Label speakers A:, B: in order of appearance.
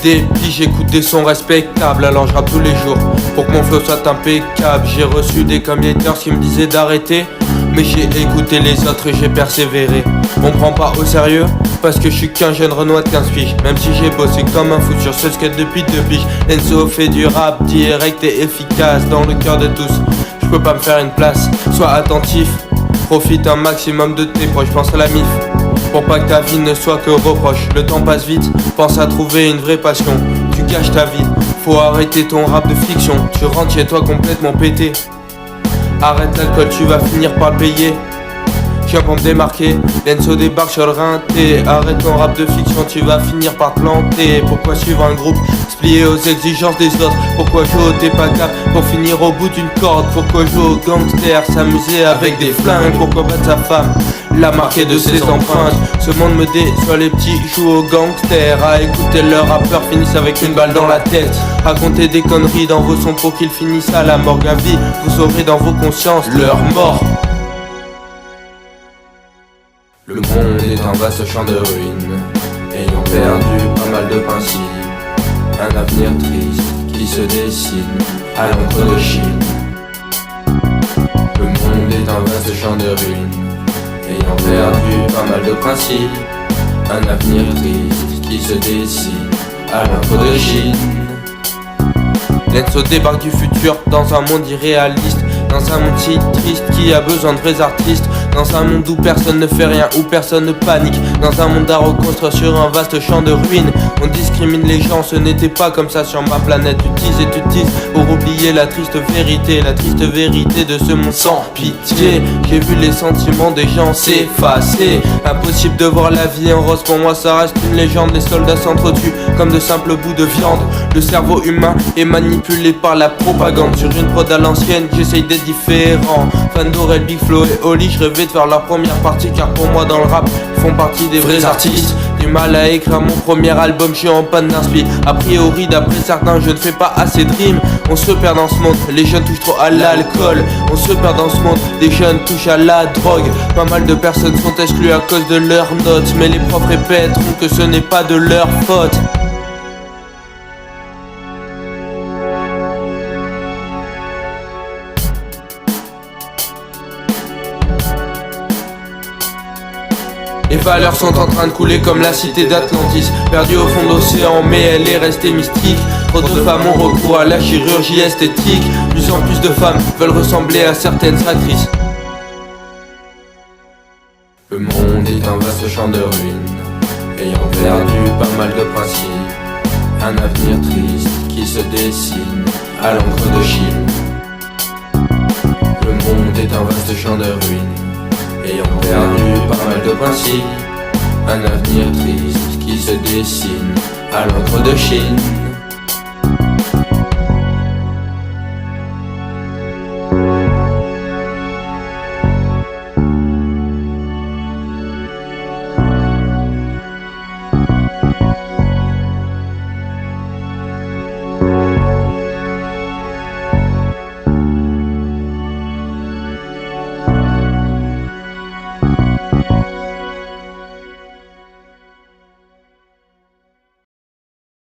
A: dépit, j'écoute des sons respectables, alors je rappe tous les jours pour que mon flow soit impeccable. J'ai reçu des committers qui me disaient d'arrêter, mais j'ai écouté les autres et j'ai persévéré. On me prend pas au sérieux parce que je suis qu'un jeune Renoir de 15 piges. Même si j'ai bossé comme un fou sur ce skate depuis 2 piges. Enzo fait du rap direct et efficace dans le cœur de tous. Je peux pas me faire une place, sois attentif. Profite un maximum de tes proches, pense à la mif pour pas que ta vie ne soit que reproche. Le temps passe vite, pense à trouver une vraie passion. Tu gâches ta vie, faut arrêter ton rap de fiction. Tu rentres chez toi complètement pété. Arrête l'alcool, tu vas finir par le payer. Je viens pour me démarquer, Lenzo débarque sur le rinté. Arrête ton rap de fiction, tu vas finir par te planter. Pourquoi suivre un groupe, se plier aux exigences des autres? Pourquoi jouer au t'es pas cap pour finir au bout d'une corde? Pourquoi jouer au gangster, s'amuser avec des flingues? Pourquoi battre sa femme, la marquer de ses empreintes? Ce monde me déçoit, les petits jouent au gangster. À écouter leurs rappeurs finissent avec une balle dans la tête. Raconter des conneries dans vos sons pour qu'ils finissent à la morgue à vie. Vous aurez dans vos consciences leur mort.
B: Le monde est un vaste champ de ruines, ayant perdu pas mal de principes. Un avenir triste qui se dessine à l'encre de Chine. Le monde est un vaste champ de ruines, ayant perdu pas mal de principes. Un avenir triste qui se dessine à l'encre de Chine.
A: Lenzo débarque du futur dans un monde irréaliste. Dans un monde si triste qui a besoin de vrais artistes. Dans un monde où personne ne fait rien, où personne ne panique. Dans un monde à reconstruire sur un vaste champ de ruines. On discrimine les gens, ce n'était pas comme ça sur ma planète. Tu tises et tu tises pour oublier la triste vérité de ce monde sans pitié. J'ai vu les sentiments des gens s'effacer. Impossible de voir la vie en rose, pour moi ça reste une légende. Les soldats s'entretuent comme de simples bouts de viande. Le cerveau humain est manipulé par la propagande. Sur une prod à l'ancienne, j'essaye d'être différent. Fan d'Aurel, Big Flo et Oli, je rêvais de faire leur première partie, car pour moi dans le rap ils font partie des vrais artistes. Du mal à écrire mon premier album, je suis en panne d'inspi. A priori d'après certains je ne fais pas assez de rimes. On se perd dans ce monde, les jeunes touchent trop à l'alcool. On se perd dans ce monde, les jeunes touchent à la drogue. Pas mal de personnes sont exclues à cause de leurs notes, mais les profs répéteront que ce n'est pas de leur faute. Les valeurs sont en train de couler comme la cité d'Atlantis. Perdue au fond de l'océan mais elle est restée mystique. Trop de femmes ont recours à la chirurgie esthétique. Plus en plus de femmes veulent ressembler à certaines actrices.
B: Le monde est un vaste champ de ruines, ayant perdu pas mal de principes. Un avenir triste qui se dessine à l'encre de Chine. Le monde est un vaste champ de ruines, ayant perdu pas mal de principes. Un avenir triste qui se dessine à l'encre de Chine.